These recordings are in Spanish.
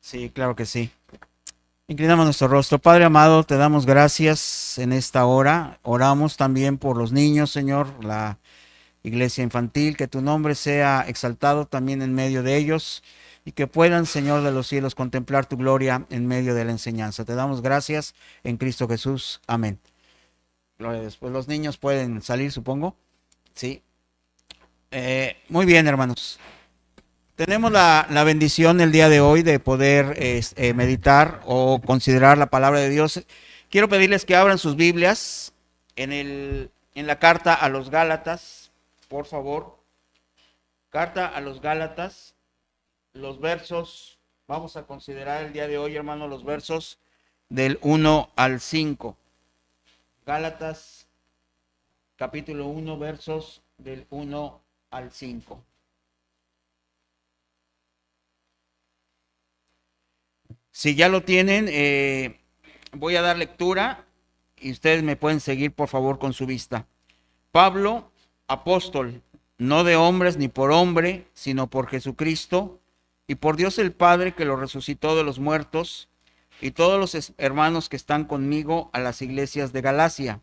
Sí, claro que sí. Inclinamos nuestro rostro. Padre amado, te damos gracias en esta hora. Oramos también por los niños, Señor, la iglesia infantil, que tu nombre sea exaltado también en medio de ellos y que puedan, Señor de los cielos, contemplar tu gloria en medio de la enseñanza. Te damos gracias en Cristo Jesús. Amén. Gloria a Dios. Pues los niños pueden salir, supongo. Sí. Muy bien, hermanos. Tenemos la bendición el día de hoy de poder meditar o considerar la palabra de Dios. Quiero pedirles que abran sus Biblias en la carta a los Gálatas, por favor. Carta a los Gálatas, los versos, vamos a considerar el día de hoy, hermano, los versos del 1 al 5. Gálatas, capítulo 1, versos del 1 al 5. Si ya lo tienen, voy a dar lectura y ustedes me pueden seguir, por favor, con su vista. Pablo, apóstol, no de hombres ni por hombre, sino por Jesucristo y por Dios el Padre que lo resucitó de los muertos, y todos los hermanos que están conmigo a las iglesias de Galacia.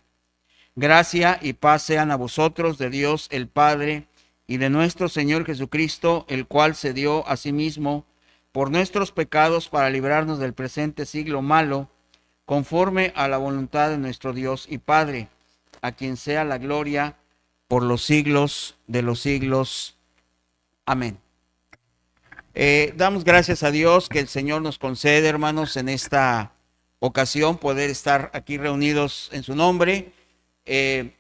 Gracia y paz sean a vosotros de Dios el Padre y de nuestro Señor Jesucristo, el cual se dio a sí mismo por nuestros pecados para librarnos del presente siglo malo, conforme a la voluntad de nuestro Dios y Padre, a quien sea la gloria por los siglos de los siglos. Amén. Damos gracias a Dios que el Señor nos concede, hermanos, en esta ocasión poder estar aquí reunidos en su nombre. Me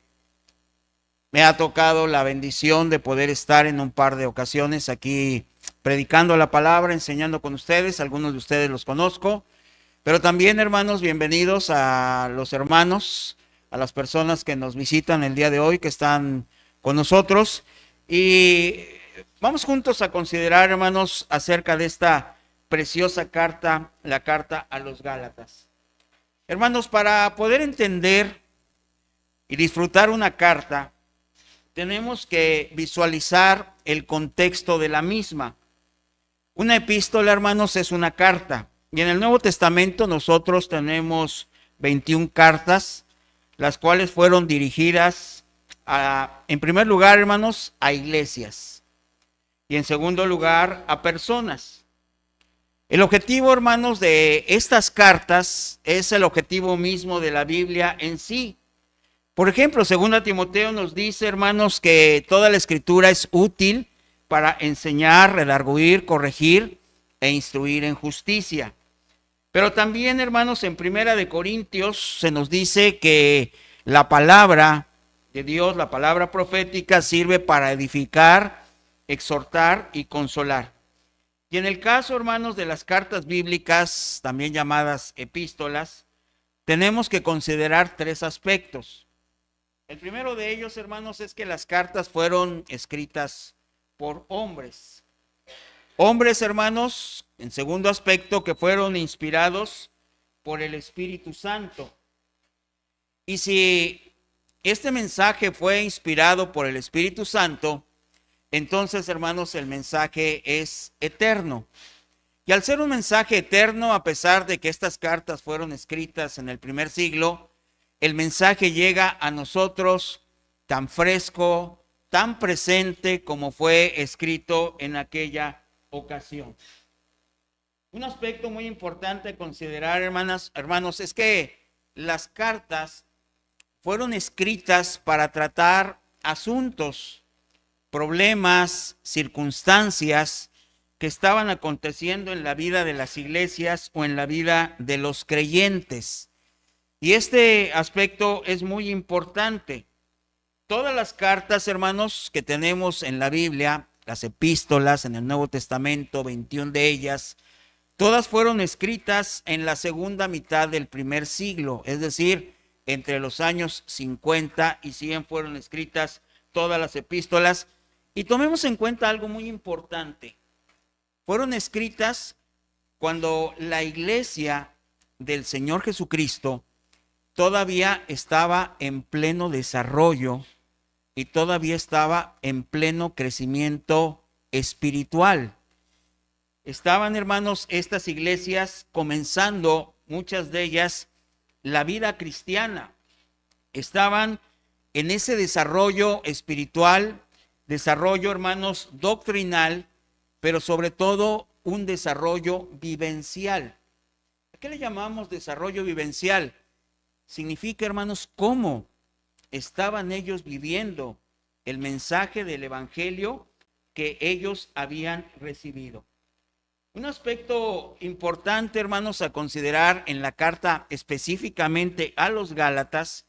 ha tocado la bendición de poder estar en un par de ocasiones aquí predicando la palabra, enseñando con ustedes. Algunos de ustedes los conozco, pero también, hermanos, bienvenidos a los hermanos, a las personas que nos visitan el día de hoy, que están con nosotros. Y vamos juntos a considerar, hermanos, acerca de esta preciosa carta, la carta a los Gálatas. Hermanos, para poder entender y disfrutar una carta, tenemos que visualizar el contexto de la misma. Una epístola, hermanos, es una carta. Y en el Nuevo Testamento nosotros tenemos 21 cartas, las cuales fueron dirigidas en primer lugar, hermanos, a iglesias. Y en segundo lugar, a personas. El objetivo, hermanos, de estas cartas es el objetivo mismo de la Biblia en sí. Por ejemplo, 2 Timoteo nos dice, hermanos, que toda la escritura es útil para enseñar, redarguir, corregir e instruir en justicia. Pero también, hermanos, en 1 Corintios se nos dice que la palabra de Dios, la palabra profética, sirve para edificar, exhortar y consolar. Y en el caso, hermanos, de las cartas bíblicas, también llamadas epístolas, tenemos que considerar tres aspectos. El primero de ellos, hermanos, es que las cartas fueron escritas por hombres. Hombres, hermanos, en segundo aspecto, que fueron inspirados por el Espíritu Santo. Y si este mensaje fue inspirado por el Espíritu Santo, entonces, hermanos, el mensaje es eterno. Y al ser un mensaje eterno, a pesar de que estas cartas fueron escritas en el primer siglo, el mensaje llega a nosotros tan fresco, tan presente como fue escrito en aquella ocasión. Un aspecto muy importante a considerar, hermanos, es que las cartas fueron escritas para tratar asuntos, problemas, circunstancias que estaban aconteciendo en la vida de las iglesias o en la vida de los creyentes. Y este aspecto es muy importante. Todas las cartas, hermanos, que tenemos en la Biblia, las epístolas en el Nuevo Testamento, 21 de ellas, todas fueron escritas en la segunda mitad del primer siglo, es decir, entre los años 50 y 100 fueron escritas todas las epístolas. Y tomemos en cuenta algo muy importante. Fueron escritas cuando la iglesia del Señor Jesucristo todavía estaba en pleno desarrollo y todavía estaba en pleno crecimiento espiritual. Estaban, hermanos, estas iglesias comenzando, muchas de ellas, la vida cristiana. Estaban en ese desarrollo espiritual, desarrollo, hermanos, doctrinal, pero sobre todo un desarrollo vivencial. ¿A qué le llamamos desarrollo vivencial? Significa, hermanos, cómo estaban ellos viviendo el mensaje del evangelio que ellos habían recibido. Un aspecto importante, hermanos, a considerar en la carta específicamente a los Gálatas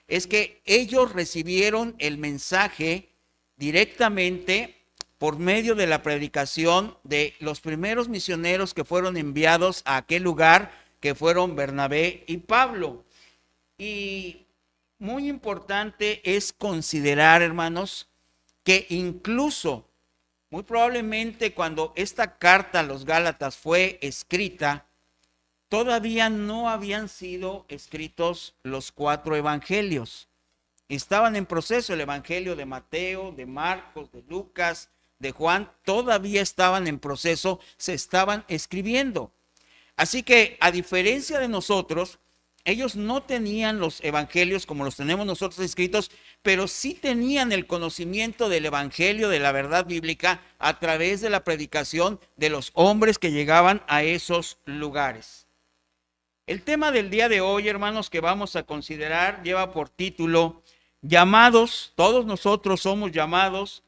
es que ellos recibieron el mensaje directamente por medio de la predicación de los primeros misioneros que fueron enviados a aquel lugar, que fueron Bernabé y Pablo. Y muy importante es considerar, hermanos, que incluso muy probablemente cuando esta carta a los Gálatas fue escrita, todavía no habían sido escritos los 4 evangelios. Estaban en proceso el evangelio de Mateo, de Marcos, de Lucas, de Juan, todavía estaban en proceso, se estaban escribiendo. Así que a diferencia de nosotros, ellos no tenían los evangelios como los tenemos nosotros escritos, pero sí tenían el conocimiento del evangelio, de la verdad bíblica, a través de la predicación de los hombres que llegaban a esos lugares. El tema del día de hoy, hermanos, que vamos a considerar, lleva por título, llamados, todos nosotros somos llamados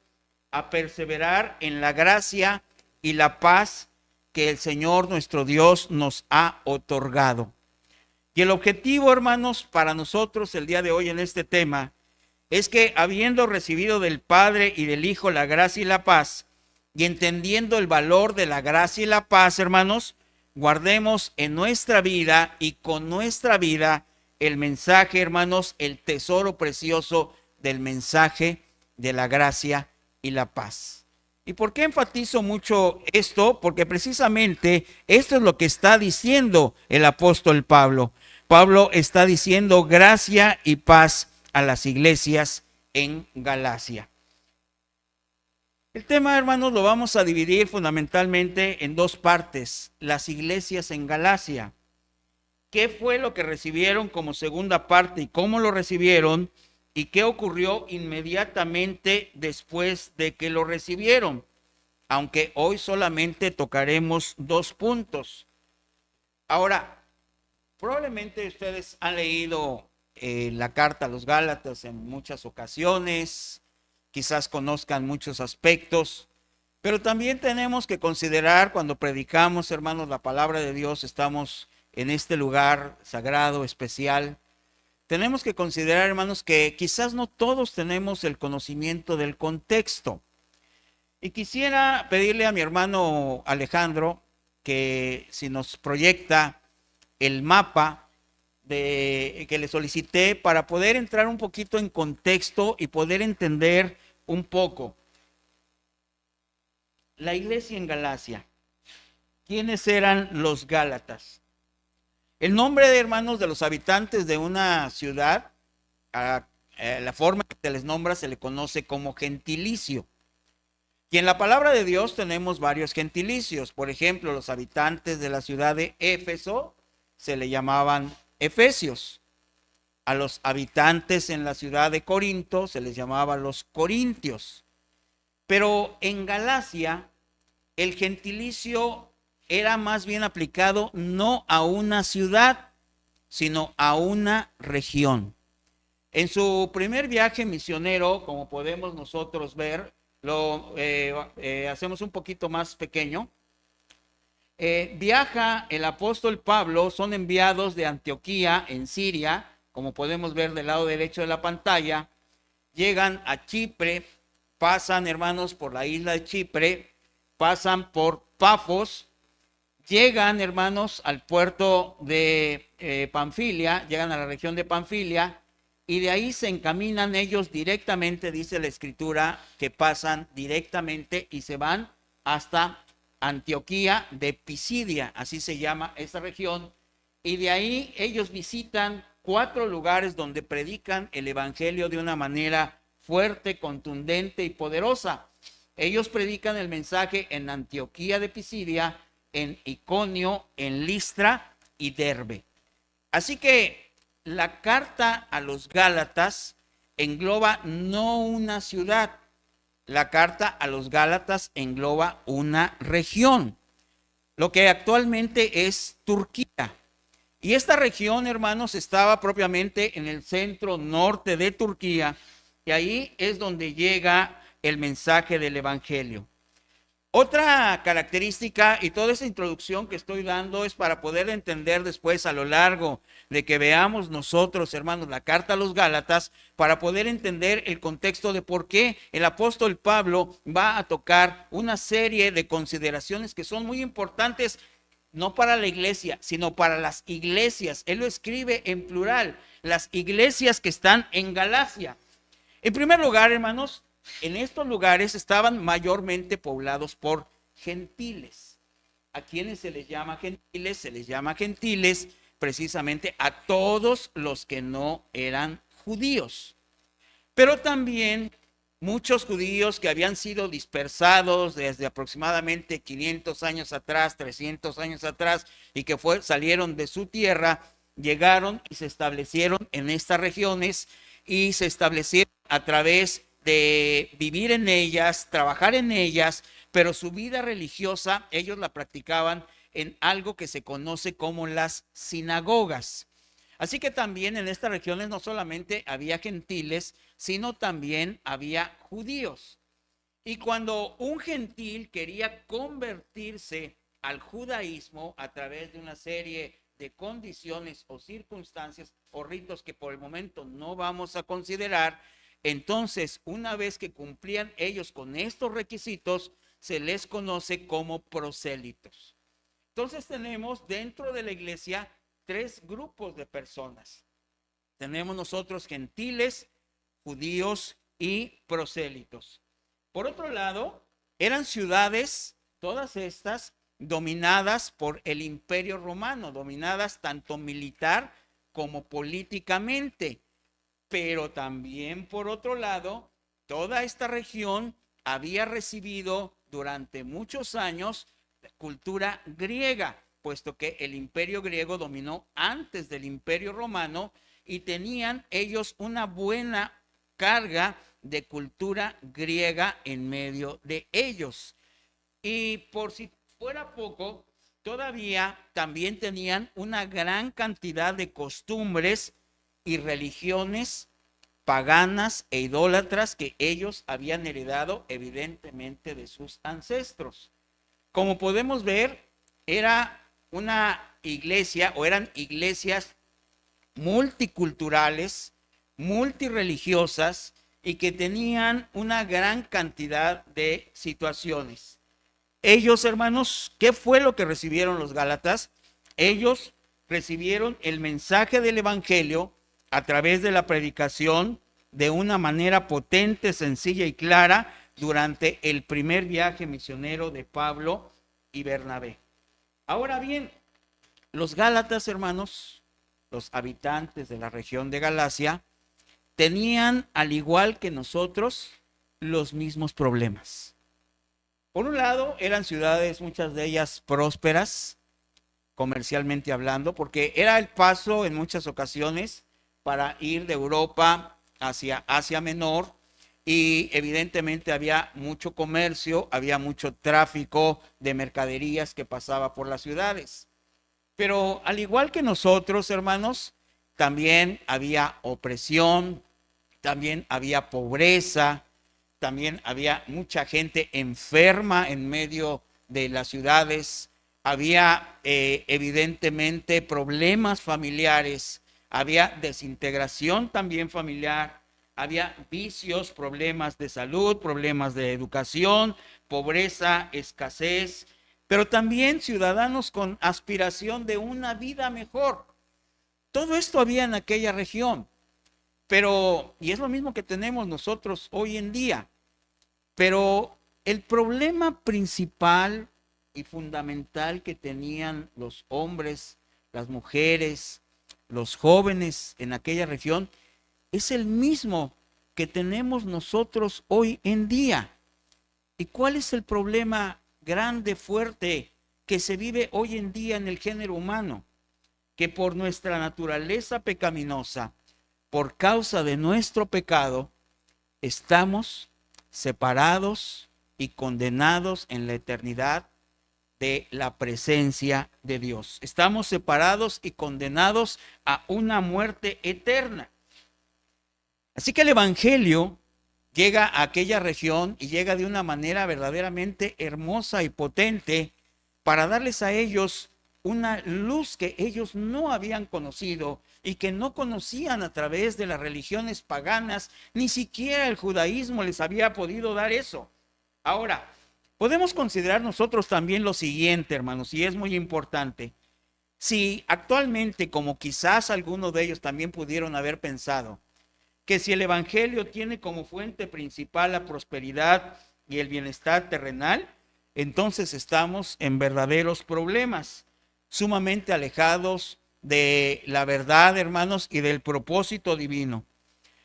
a perseverar en la gracia y la paz que el Señor nuestro Dios nos ha otorgado. Y el objetivo, hermanos, para nosotros el día de hoy en este tema es que habiendo recibido del Padre y del Hijo la gracia y la paz, y entendiendo el valor de la gracia y la paz, hermanos, guardemos en nuestra vida y con nuestra vida el mensaje, hermanos, el tesoro precioso del mensaje de la gracia y la paz. ¿Y por qué enfatizo mucho esto? Porque precisamente esto es lo que está diciendo el apóstol Pablo. Pablo está diciendo gracia y paz a las iglesias en Galacia. El tema, hermanos, lo vamos a dividir fundamentalmente en 2 partes. Las iglesias en Galacia. ¿Qué fue lo que recibieron como segunda parte y cómo lo recibieron? ¿Y qué ocurrió inmediatamente después de que lo recibieron? Aunque hoy solamente tocaremos 2 puntos. Ahora, probablemente ustedes han leído la carta a los Gálatas en muchas ocasiones, quizás conozcan muchos aspectos, pero también tenemos que considerar cuando predicamos, hermanos, la palabra de Dios, estamos en este lugar sagrado, especial. Tenemos que considerar, hermanos, que quizás no todos tenemos el conocimiento del contexto. Y quisiera pedirle a mi hermano Alejandro que si nos proyecta el mapa que le solicité para poder entrar un poquito en contexto y poder entender un poco. La iglesia en Galacia. ¿Quiénes eran los Gálatas? El nombre de hermanos de los habitantes de una ciudad, la forma que se les nombra se le conoce como gentilicio. Y en la palabra de Dios tenemos varios gentilicios. Por ejemplo, los habitantes de la ciudad de Éfeso se le llamaban efesios. A los habitantes en la ciudad de Corinto se les llamaba los corintios. Pero en Galacia el gentilicio era más bien aplicado no a una ciudad, sino a una región. En su primer viaje misionero, como podemos nosotros ver, lo hacemos un poquito más pequeño. Viaja el apóstol Pablo, son enviados de Antioquía en Siria, como podemos ver del lado derecho de la pantalla, llegan a Chipre, pasan, hermanos, por la isla de Chipre, pasan por Pafos, llegan, hermanos, al puerto de Panfilia, llegan a la región de Panfilia, y de ahí se encaminan ellos directamente, dice la escritura, que pasan directamente y se van hasta Antioquía de Pisidia, así se llama esa región, y de ahí ellos visitan 4 lugares donde predican el evangelio de una manera fuerte, contundente y poderosa. Ellos predican el mensaje en Antioquía de Pisidia, en Iconio, en Listra y Derbe. Así que la carta a los Gálatas engloba no una ciudad, la carta a los Gálatas engloba una región, lo que actualmente es Turquía. Y esta región, hermanos, estaba propiamente en el centro norte de Turquía, y ahí es donde llega el mensaje del Evangelio. Otra característica, y toda esa introducción que estoy dando es para poder entender después a lo largo de que veamos nosotros, hermanos, la carta a los Gálatas, para poder entender el contexto de por qué el apóstol Pablo va a tocar una serie de consideraciones que son muy importantes, no para la iglesia, sino para las iglesias. Él lo escribe en plural, las iglesias que están en Galacia. En primer lugar, hermanos, en estos lugares estaban mayormente poblados por gentiles. ¿A quienes se les llama gentiles? Se les llama gentiles precisamente a todos los que no eran judíos. Pero también muchos judíos que habían sido dispersados desde aproximadamente 500 años atrás, 300 años atrás, y que salieron de su tierra, llegaron y se establecieron en estas regiones y se establecieron a través de vivir en ellas, trabajar en ellas, pero su vida religiosa ellos la practicaban en algo que se conoce como las sinagogas. Así que también en estas regiones no solamente había gentiles, sino también había judíos. Y cuando un gentil quería convertirse al judaísmo a través de una serie de condiciones o circunstancias o ritos que por el momento no vamos a considerar, entonces, una vez que cumplían ellos con estos requisitos, se les conoce como prosélitos. Entonces tenemos dentro de la iglesia tres grupos de personas. Tenemos nosotros gentiles, judíos y prosélitos. Por otro lado, eran ciudades, todas estas, dominadas por el Imperio Romano, dominadas tanto militar como políticamente. Pero también, por otro lado, toda esta región había recibido durante muchos años cultura griega, puesto que el imperio griego dominó antes del imperio romano y tenían ellos una buena carga de cultura griega en medio de ellos. Y por si fuera poco, todavía también tenían una gran cantidad de costumbres y religiones paganas e idólatras que ellos habían heredado evidentemente de sus ancestros. Como podemos ver, era una iglesia o eran iglesias multiculturales, multireligiosas y que tenían una gran cantidad de situaciones. Ellos, hermanos, ¿qué fue lo que recibieron los Gálatas? Ellos recibieron el mensaje del Evangelio a través de la predicación de una manera potente, sencilla y clara durante el primer viaje misionero de Pablo y Bernabé. Ahora bien, los Gálatas, hermanos, los habitantes de la región de Galacia, tenían, al igual que nosotros, los mismos problemas. Por un lado, eran ciudades, muchas de ellas prósperas, comercialmente hablando, porque era el paso en muchas ocasiones para ir de Europa hacia Asia Menor, y evidentemente había mucho comercio, había mucho tráfico de mercaderías que pasaba por las ciudades. Pero al igual que nosotros, hermanos, también había opresión, también había pobreza, también había mucha gente enferma en medio de las ciudades, había evidentemente problemas familiares, había desintegración también familiar, había vicios, problemas de salud, problemas de educación, pobreza, escasez, pero también ciudadanos con aspiración de una vida mejor. Todo esto había en aquella región, pero, y es lo mismo que tenemos nosotros hoy en día, pero el problema principal y fundamental que tenían los hombres, las mujeres, los jóvenes en aquella región, es el mismo que tenemos nosotros hoy en día. ¿Y cuál es el problema grande, fuerte, que se vive hoy en día en el género humano? Que por nuestra naturaleza pecaminosa, por causa de nuestro pecado, estamos separados y condenados en la eternidad de la presencia de Dios. Estamos separados y condenados a una muerte eterna. Así que el Evangelio llega a aquella región y llega de una manera verdaderamente hermosa y potente para darles a ellos una luz que ellos no habían conocido y que no conocían a través de las religiones paganas. Ni siquiera el judaísmo les había podido dar eso. Ahora, podemos considerar nosotros también lo siguiente, hermanos, y es muy importante. Si actualmente, como quizás algunos de ellos también pudieron haber pensado, que si el Evangelio tiene como fuente principal la prosperidad y el bienestar terrenal, entonces estamos en verdaderos problemas, sumamente alejados de la verdad, hermanos, y del propósito divino.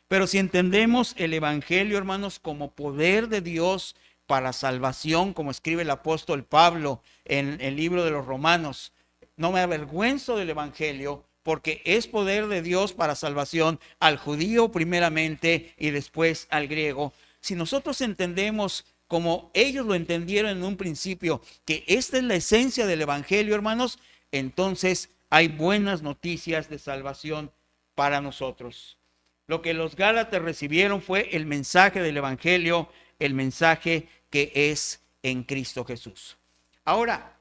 Pero si entendemos el Evangelio, hermanos, como poder de Dios para salvación, como escribe el apóstol Pablo en el libro de los Romanos, no me avergüenzo del Evangelio, porque es poder de Dios para salvación al judío primeramente y después al griego. Si nosotros entendemos como ellos lo entendieron en un principio, que esta es la esencia del Evangelio, hermanos, entonces hay buenas noticias de salvación para nosotros. Lo que los Gálatas recibieron fue el mensaje del Evangelio, el mensaje que es en Cristo Jesús. Ahora,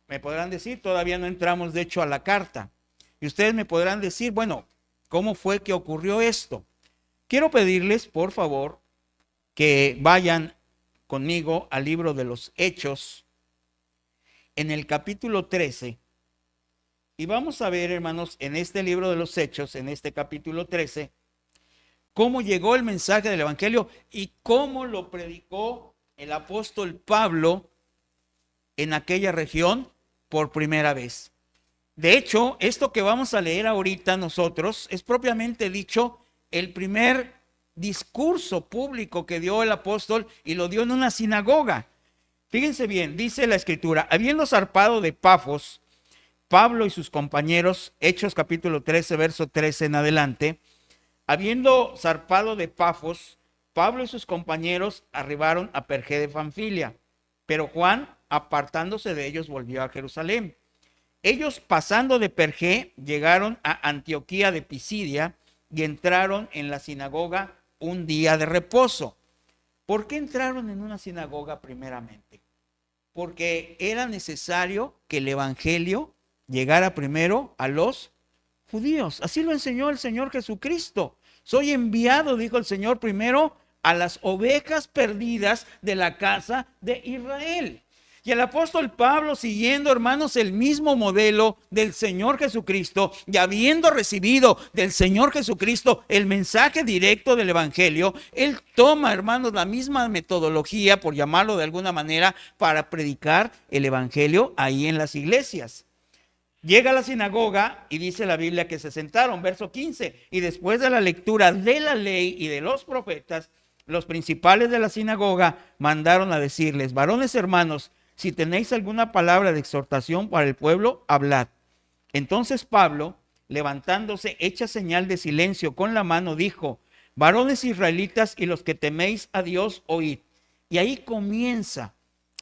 me podrán decir, todavía no entramos de hecho a la carta. Y ustedes me podrán decir, bueno, ¿cómo fue que ocurrió esto? Quiero pedirles, por favor, que vayan conmigo al libro de los Hechos, en el capítulo 13. Y vamos a ver, hermanos, en este libro de los Hechos, en este capítulo 13, cómo llegó el mensaje del Evangelio y cómo lo predicó el apóstol Pablo en aquella región por primera vez. De hecho, esto que vamos a leer ahorita nosotros es propiamente dicho el primer discurso público que dio el apóstol, y lo dio en una sinagoga. Fíjense bien, dice la escritura: habiendo zarpado de Pafos, Pablo y sus compañeros, Hechos capítulo 13, verso 13 en adelante, habiendo zarpado de Pafos, Pablo y sus compañeros arribaron a Perge de Panfilia, pero Juan, apartándose de ellos, volvió a Jerusalén. Ellos, pasando de Perge, llegaron a Antioquía de Pisidia y entraron en la sinagoga un día de reposo. ¿Por qué entraron en una sinagoga primeramente? Porque era necesario que el Evangelio llegara primero a los judíos. Así lo enseñó el Señor Jesucristo. Soy enviado, dijo el Señor, primero a las ovejas perdidas de la casa de Israel. Y el apóstol Pablo, siguiendo, hermanos, el mismo modelo del Señor Jesucristo, y habiendo recibido del Señor Jesucristo el mensaje directo del Evangelio, él toma, hermanos, la misma metodología, por llamarlo de alguna manera, para predicar el Evangelio ahí en las iglesias. Llega a la sinagoga y dice la Biblia que se sentaron, verso 15, y después de la lectura de la ley y de los profetas, los principales de la sinagoga mandaron a decirles: varones hermanos, si tenéis alguna palabra de exhortación para el pueblo, hablad. Entonces Pablo, levantándose, hecha señal de silencio con la mano, dijo: varones israelitas y los que teméis a Dios, oíd. Y ahí comienza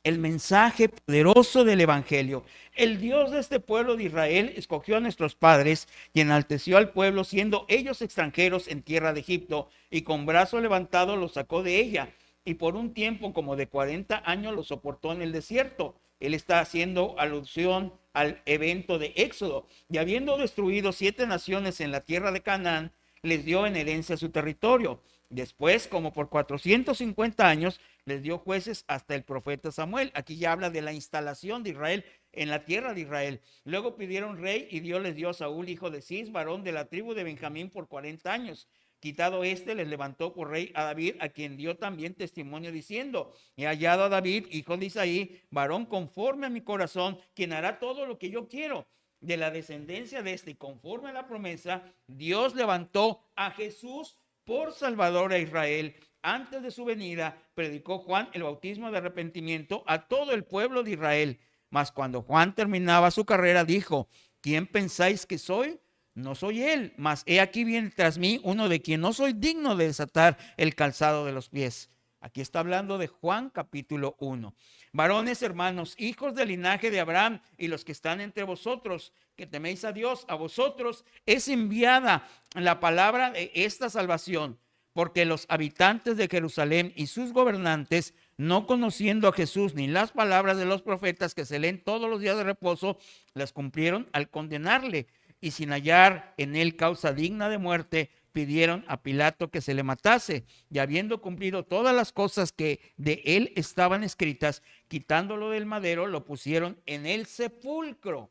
el mensaje poderoso del Evangelio. El Dios de este pueblo de Israel escogió a nuestros padres y enalteció al pueblo, siendo ellos extranjeros en tierra de Egipto, y con brazo levantado los sacó de ella. Y por un tiempo como de 40 años lo soportó en el desierto. Él está haciendo alusión al evento de Éxodo. Y habiendo destruido 7 naciones en la tierra de Canaán, les dio en herencia su territorio. Después, como por 450 años, les dio jueces hasta el profeta Samuel. Aquí ya habla de la instalación de Israel en la tierra de Israel. Luego pidieron rey y Dios les dio a Saúl, hijo de Cis, varón de la tribu de Benjamín, por 40 años. Quitado este, les levantó por rey a David, a quien dio también testimonio diciendo: he hallado a David, hijo de Isaí, varón conforme a mi corazón, quien hará todo lo que yo quiero. De la descendencia de este, y conforme a la promesa, Dios levantó a Jesús por Salvador a Israel, antes de su venida, predicó Juan el bautismo de arrepentimiento a todo el pueblo de Israel. Mas cuando Juan terminaba su carrera, dijo: ¿quién pensáis que soy? No soy él, mas he aquí viene tras mí uno de quien no soy digno de desatar el calzado de los pies. Aquí está hablando de Juan capítulo 1. Varones, hermanos, hijos del linaje de Abraham y los que están entre vosotros, que teméis a Dios, a vosotros es enviada la palabra de esta salvación, porque los habitantes de Jerusalén y sus gobernantes, no conociendo a Jesús ni las palabras de los profetas que se leen todos los días de reposo, las cumplieron al condenarle, y sin hallar en él causa digna de muerte, pidieron a Pilato que se le matase, y habiendo cumplido todas las cosas que de él estaban escritas, quitándolo del madero, lo pusieron en el sepulcro.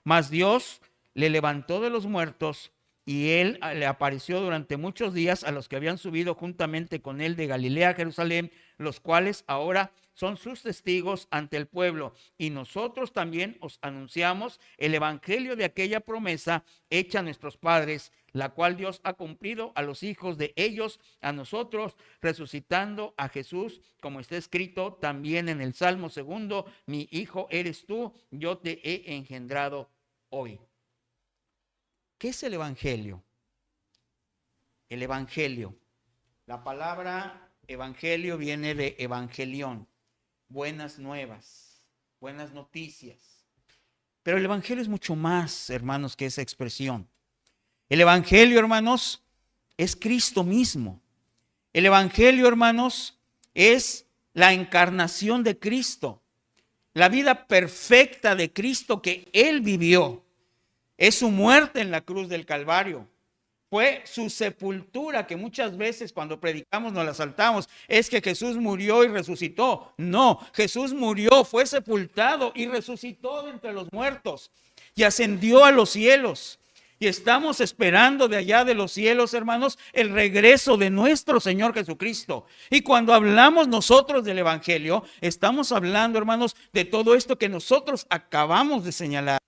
Mas Dios le levantó de los muertos, y él le apareció durante muchos días a los que habían subido juntamente con él de Galilea a Jerusalén, los cuales ahora son sus testigos ante el pueblo. Y nosotros también os anunciamos el evangelio de aquella promesa hecha a nuestros padres, la cual Dios ha cumplido a los hijos de ellos, a nosotros, resucitando a Jesús, como está escrito también en el Salmo 2: mi hijo eres tú, yo te he engendrado hoy. ¿Qué es el evangelio? El evangelio. La palabra evangelio viene de evangelión, buenas nuevas, buenas noticias. Pero el evangelio es mucho más, hermanos, que esa expresión. El evangelio, hermanos, es Cristo mismo. El evangelio, hermanos, es la encarnación de Cristo, la vida perfecta de Cristo que Él vivió. Es su muerte en la cruz del Calvario. Fue su sepultura, que muchas veces cuando predicamos nos la saltamos. Es que Jesús murió y resucitó. No, Jesús murió, fue sepultado y resucitó de entre los muertos y ascendió a los cielos. Y estamos esperando de allá de los cielos, hermanos, el regreso de nuestro Señor Jesucristo. Y cuando hablamos nosotros del evangelio, estamos hablando, hermanos, de todo esto que nosotros acabamos de señalar.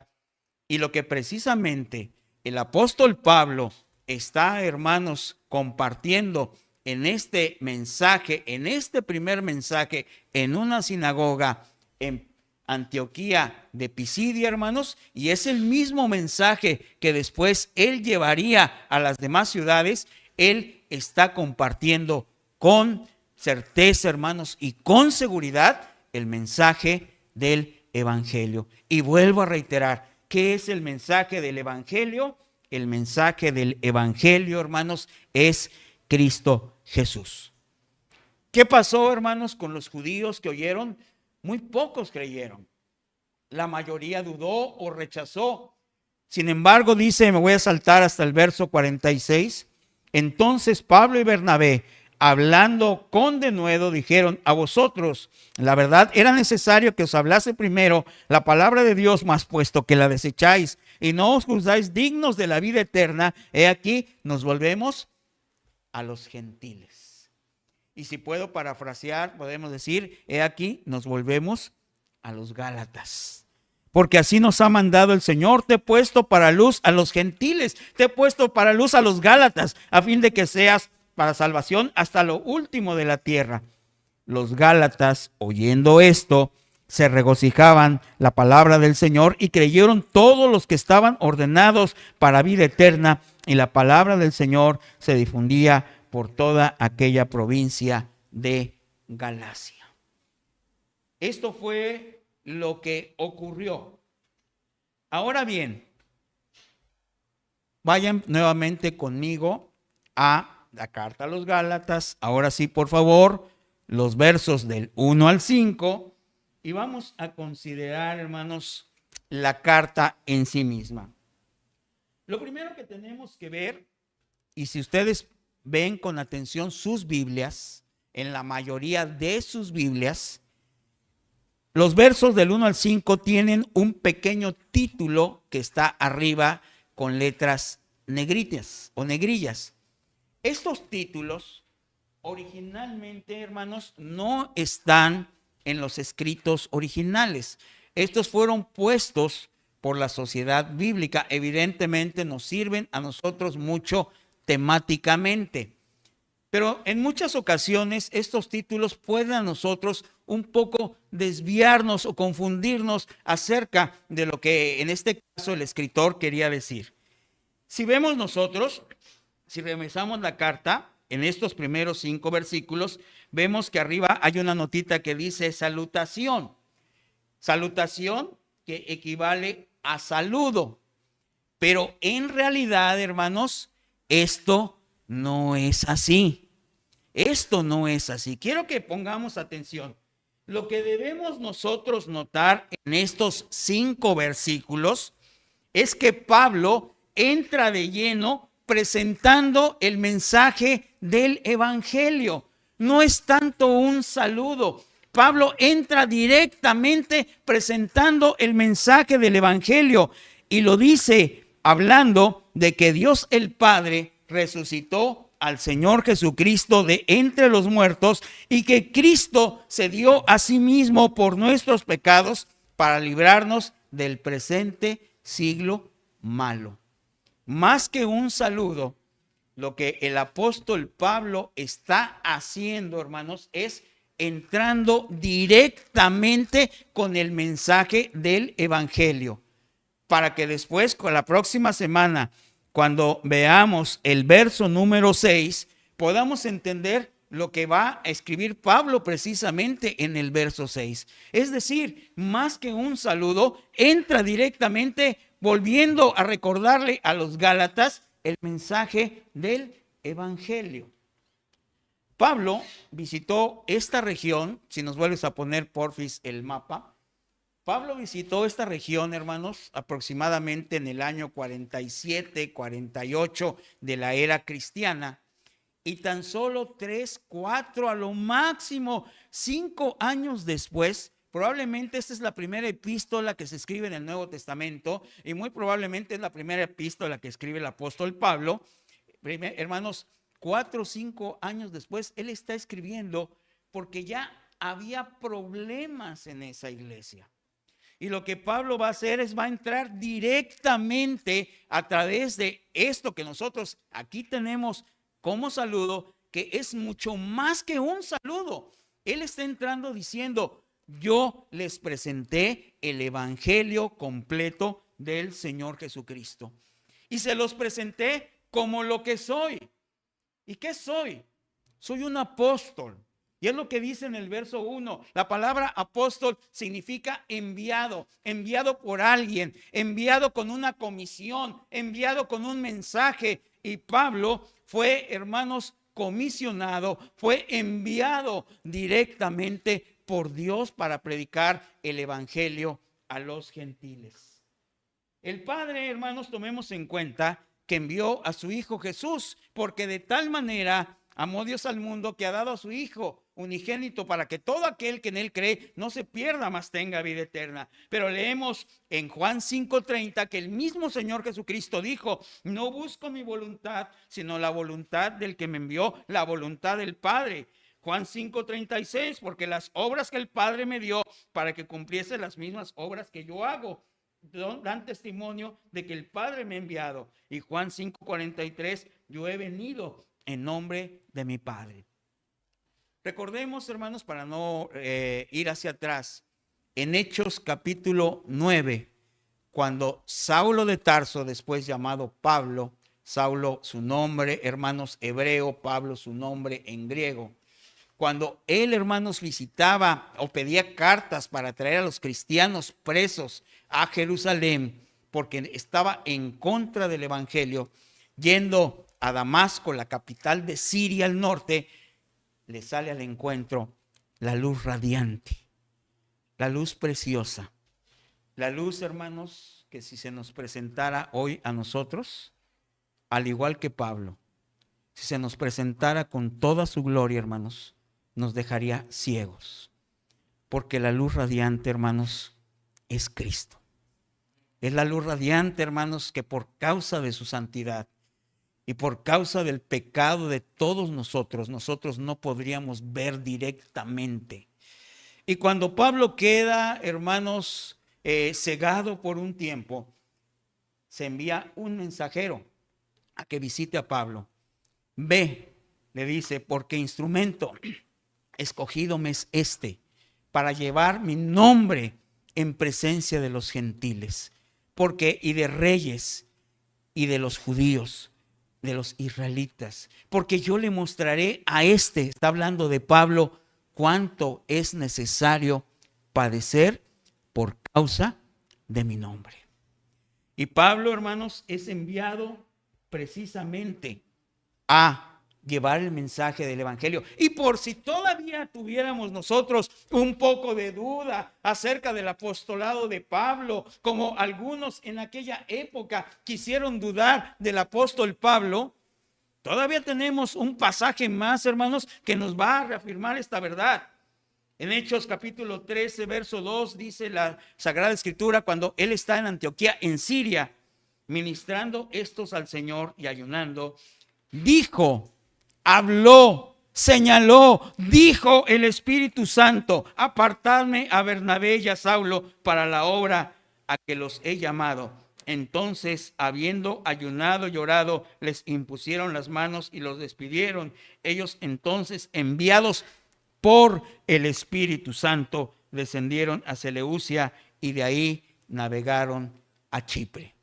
Y lo que precisamente el apóstol Pablo está, hermanos, compartiendo en este mensaje, en este primer mensaje, en una sinagoga en Antioquía de Pisidia, hermanos, y es el mismo mensaje que después él llevaría a las demás ciudades. Él está compartiendo con certeza, hermanos, y con seguridad el mensaje del evangelio. Y vuelvo a reiterar, ¿qué es el mensaje del evangelio? El mensaje del evangelio, hermanos, es Cristo Jesús. ¿Qué pasó, hermanos, con los judíos que oyeron? Muy pocos creyeron. La mayoría dudó o rechazó. Sin embargo, dice, me voy a saltar hasta el verso 46. Entonces Pablo y Bernabé, hablando con denuedo, dijeron: a vosotros, la verdad, era necesario que os hablase primero la palabra de Dios, mas puesto que la desecháis y no os juzgáis dignos de la vida eterna, he aquí, nos volvemos a los gentiles. Y si puedo parafrasear, podemos decir, he aquí, nos volvemos a los Gálatas. Porque así nos ha mandado el Señor: te he puesto para luz a los gentiles, te he puesto para luz a los Gálatas, a fin de que seas para salvación hasta lo último de la tierra. Los Gálatas, oyendo esto, se regocijaban la palabra del Señor y creyeron todos los que estaban ordenados para vida eterna, y la palabra del Señor se difundía por toda aquella provincia de Galacia. Esto fue lo que ocurrió. Ahora bien, vayan nuevamente conmigo a la carta a los Gálatas. Ahora sí, por favor, los versos del 1 al 5. Y vamos a considerar, hermanos, la carta en sí misma. Lo primero que tenemos que ver, y si ustedes ven con atención sus Biblias, en la mayoría de sus Biblias, los versos del 1 al 5 tienen un pequeño título que está arriba con letras negritas o negrillas. Estos títulos originalmente, hermanos, no están en los escritos originales. Estos fueron puestos por la Sociedad Bíblica. Evidentemente nos sirven a nosotros mucho temáticamente. Pero en muchas ocasiones estos títulos pueden a nosotros un poco desviarnos o confundirnos acerca de lo que en este caso el escritor quería decir. Si vemos nosotros, si revisamos la carta, en estos primeros 5 versículos, vemos que arriba hay una notita que dice salutación. Salutación que equivale a saludo. Pero en realidad, hermanos, esto no es así. Esto no es así. Quiero que pongamos atención. Lo que debemos nosotros notar en estos 5 versículos es que Pablo entra de lleno presentando el mensaje del evangelio. No es tanto un saludo. Pablo entra directamente presentando el mensaje del evangelio y lo dice hablando de que Dios el Padre resucitó al Señor Jesucristo de entre los muertos y que Cristo se dio a sí mismo por nuestros pecados para librarnos del presente siglo malo. Más que un saludo, lo que el apóstol Pablo está haciendo, hermanos, es entrando directamente con el mensaje del evangelio, para que después, con la próxima semana, cuando veamos el verso número 6, podamos entender lo que va a escribir Pablo precisamente en el verso 6. Es decir, más que un saludo, entra directamente volviendo a recordarle a los Gálatas el mensaje del evangelio. Pablo visitó esta región, si nos vuelves a poner porfis el mapa. Pablo visitó esta región, hermanos, aproximadamente en el año 47, 48 de la era cristiana. Y tan solo 3, 4, a lo máximo 5 años después, probablemente esta es la primera epístola que se escribe en el Nuevo Testamento y muy probablemente es la primera epístola que escribe el apóstol Pablo. Hermanos, 4 o 5 años después, él está escribiendo porque ya había problemas en esa iglesia. Y lo que Pablo va a hacer es va a entrar directamente a través de esto que nosotros aquí tenemos como saludo, que es mucho más que un saludo. Él está entrando diciendo, yo les presenté el evangelio completo del Señor Jesucristo. Y se los presenté como lo que soy. ¿Y qué soy? Soy un apóstol. Y es lo que dice en el verso 1. La palabra apóstol significa enviado, enviado por alguien, enviado con una comisión, enviado con un mensaje. Y Pablo fue, hermanos, comisionado, fue enviado directamente por Dios para predicar el evangelio a los gentiles. El Padre, hermanos, tomemos en cuenta que envió a su Hijo Jesús, porque de tal manera amó Dios al mundo que ha dado a su Hijo unigénito para que todo aquel que en él cree no se pierda, mas tenga vida eterna. Pero leemos en Juan 5:30 que el mismo Señor Jesucristo dijo, no busco mi voluntad, sino la voluntad del que me envió, la voluntad del Padre. Juan 5:36, porque las obras que el Padre me dio para que cumpliese las mismas obras que yo hago, dan testimonio de que el Padre me ha enviado. Y Juan 5:43, yo he venido en nombre de mi Padre. Recordemos, hermanos, para no ir hacia atrás, en Hechos capítulo 9, cuando Saulo de Tarso, después llamado Pablo, Saulo su nombre, hermanos, hebreo, Pablo su nombre en griego, cuando él, hermanos, visitaba o pedía cartas para traer a los cristianos presos a Jerusalén, porque estaba en contra del evangelio, yendo a Damasco, la capital de Siria al norte, le sale al encuentro la luz radiante, la luz preciosa, la luz, hermanos, que si se nos presentara hoy a nosotros, al igual que Pablo, si se nos presentara con toda su gloria, hermanos, nos dejaría ciegos, porque la luz radiante, hermanos, es Cristo. Es la luz radiante, hermanos, que por causa de su santidad y por causa del pecado de todos nosotros no podríamos ver directamente. Y cuando Pablo queda, hermanos, cegado por un tiempo, se envía un mensajero a que visite a Pablo. Ve le dice, porque instrumento escogido me es este, para llevar mi nombre en presencia de los gentiles, porque y de reyes y de los judíos, de los israelitas, porque yo le mostraré a este, está hablando de Pablo, cuánto es necesario padecer por causa de mi nombre. Y Pablo, hermanos, es enviado precisamente a llevar el mensaje del evangelio. Y por si todavía tuviéramos nosotros un poco de duda acerca del apostolado de Pablo, como algunos en aquella época quisieron dudar del apóstol Pablo, todavía tenemos un pasaje más, hermanos, que nos va a reafirmar esta verdad. En Hechos capítulo 13, verso 2, dice la Sagrada Escritura, cuando él está en Antioquía, en Siria, ministrando estos al Señor y ayunando, dijo, habló, señaló, dijo el Espíritu Santo, apartadme a Bernabé y a Saulo para la obra a que los he llamado. Entonces, habiendo ayunado y orado, les impusieron las manos y los despidieron. Ellos entonces, enviados por el Espíritu Santo, descendieron a Seleucia y de ahí navegaron a Chipre.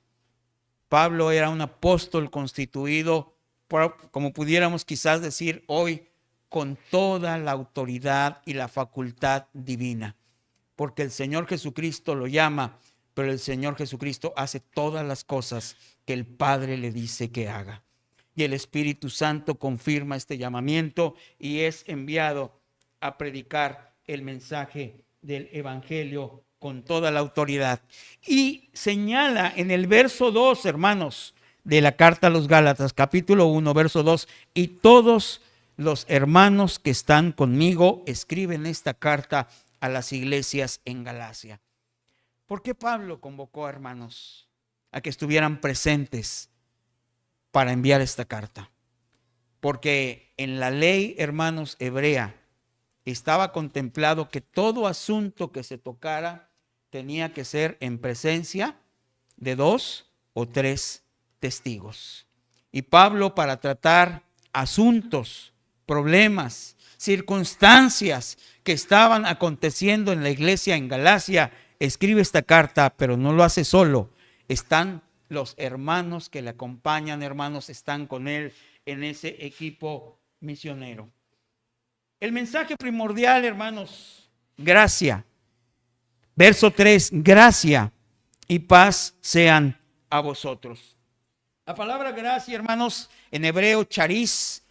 Pablo era un apóstol constituido, como pudiéramos quizás decir hoy, con toda la autoridad y la facultad divina, porque el Señor Jesucristo lo llama, pero el Señor Jesucristo hace todas las cosas que el Padre le dice que haga. Y el Espíritu Santo confirma este llamamiento y es enviado a predicar el mensaje del Evangelio con toda la autoridad. Y señala en el verso 2, hermanos, de la carta a los Gálatas, capítulo 1, verso 2, y todos los hermanos que están conmigo escriben esta carta a las iglesias en Galacia. ¿Por qué Pablo convocó a hermanos a que estuvieran presentes para enviar esta carta? Porque en la ley, hermanos, hebrea, estaba contemplado que todo asunto que se tocara tenía que ser en presencia de 2 o 3 testigos. Y Pablo, para tratar asuntos, problemas, circunstancias que estaban aconteciendo en la iglesia en Galacia, escribe esta carta, pero no lo hace solo. Están los hermanos que le acompañan, hermanos, están con él en ese equipo misionero. El mensaje primordial, hermanos, gracia. Verso 3, gracia y paz sean a vosotros. La palabra gracia, hermanos, en hebreo charis,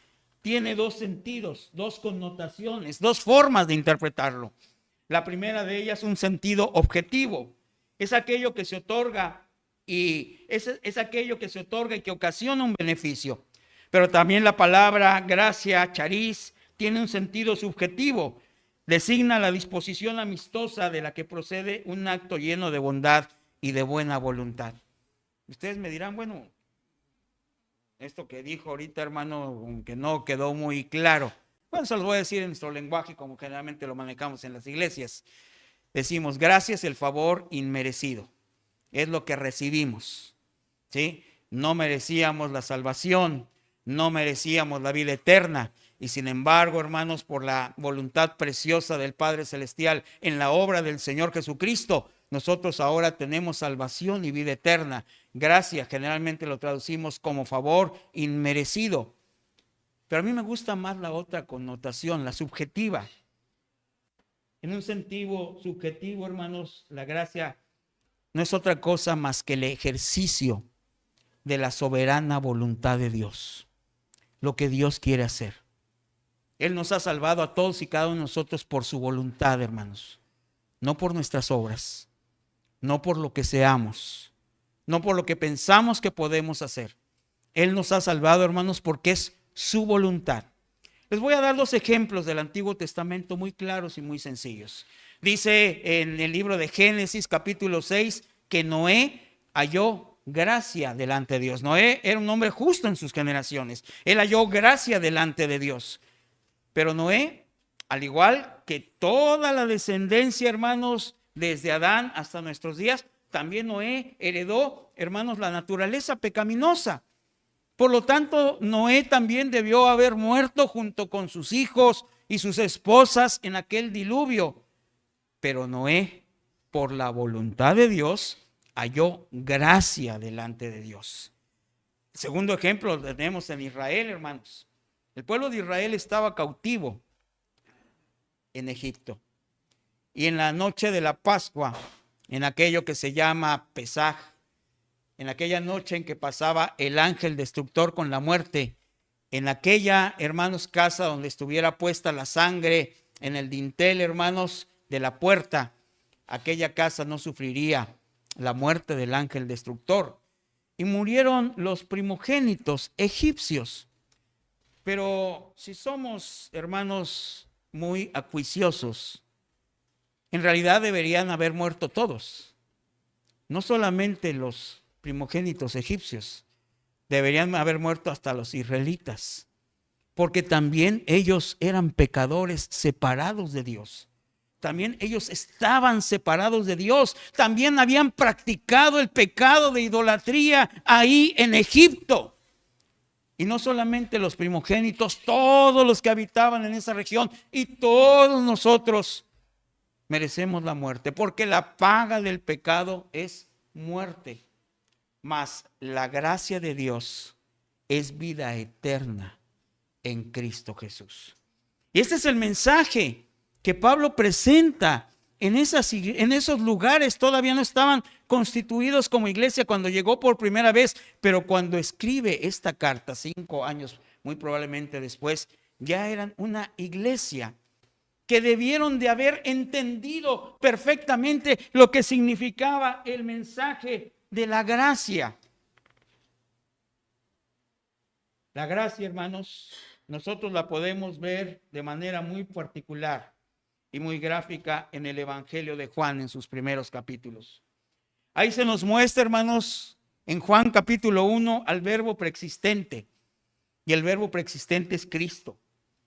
tiene 2 sentidos, 2 connotaciones, 2 formas de interpretarlo. La primera de ellas, un sentido objetivo. Es aquello que se otorga y es aquello que se otorga y que ocasiona un beneficio. Pero también la palabra gracia, charis, tiene un sentido subjetivo. Designa la disposición amistosa de la que procede un acto lleno de bondad y de buena voluntad. Ustedes me dirán, bueno, esto que dijo ahorita, hermano, aunque no quedó muy claro. Bueno, se los voy a decir en nuestro lenguaje, como generalmente lo manejamos en las iglesias. Decimos, gracias, el favor inmerecido. Es lo que recibimos, ¿sí? No merecíamos la salvación, no merecíamos la vida eterna. Y sin embargo, hermanos, por la voluntad preciosa del Padre Celestial en la obra del Señor Jesucristo, nosotros ahora tenemos salvación y vida eterna. Gracia, generalmente lo traducimos como favor inmerecido. Pero a mí me gusta más la otra connotación, la subjetiva. En un sentido subjetivo, hermanos, la gracia no es otra cosa más que el ejercicio de la soberana voluntad de Dios. Lo que Dios quiere hacer. Él nos ha salvado a todos y cada uno de nosotros por su voluntad, hermanos. No por nuestras obras, no por lo que seamos, no por lo que pensamos que podemos hacer. Él nos ha salvado, hermanos, porque es su voluntad. Les voy a dar 2 ejemplos del Antiguo Testamento muy claros y muy sencillos. Dice en el libro de Génesis, capítulo 6, que Noé halló gracia delante de Dios. Noé era un hombre justo en sus generaciones. Él halló gracia delante de Dios. Pero Noé, al igual que toda la descendencia, hermanos, desde Adán hasta nuestros días, también Noé heredó, hermanos, la naturaleza pecaminosa. Por lo tanto, Noé también debió haber muerto junto con sus hijos y sus esposas en aquel diluvio. Pero Noé, por la voluntad de Dios, halló gracia delante de Dios. El segundo ejemplo lo tenemos en Israel, hermanos. El pueblo de Israel estaba cautivo en Egipto. Y en la noche de la Pascua, en aquello que se llama Pesaj, en aquella noche en que pasaba el ángel destructor con la muerte, en aquella, hermanos, casa donde estuviera puesta la sangre, en el dintel, hermanos, de la puerta, aquella casa no sufriría la muerte del ángel destructor. Y murieron los primogénitos egipcios. Pero si somos, hermanos, muy acuiciosos, en realidad deberían haber muerto todos. No solamente los primogénitos egipcios, deberían haber muerto hasta los israelitas, porque también ellos eran pecadores separados de Dios. También ellos estaban separados de Dios. También habían practicado el pecado de idolatría ahí en Egipto. Y no solamente los primogénitos, todos los que habitaban en esa región y todos nosotros merecemos la muerte, porque la paga del pecado es muerte. Mas la gracia de Dios es vida eterna en Cristo Jesús. Y este es el mensaje que Pablo presenta en esos lugares. Todavía no estaban constituidos como iglesia cuando llegó por primera vez, pero cuando escribe esta carta, 5 años muy probablemente después, ya eran una iglesia que debieron de haber entendido perfectamente lo que significaba el mensaje de la gracia. La gracia, hermanos, nosotros la podemos ver de manera muy particular y muy gráfica en el Evangelio de Juan, en sus primeros capítulos. Ahí se nos muestra, hermanos, en Juan capítulo 1, al verbo preexistente. Y el verbo preexistente es Cristo.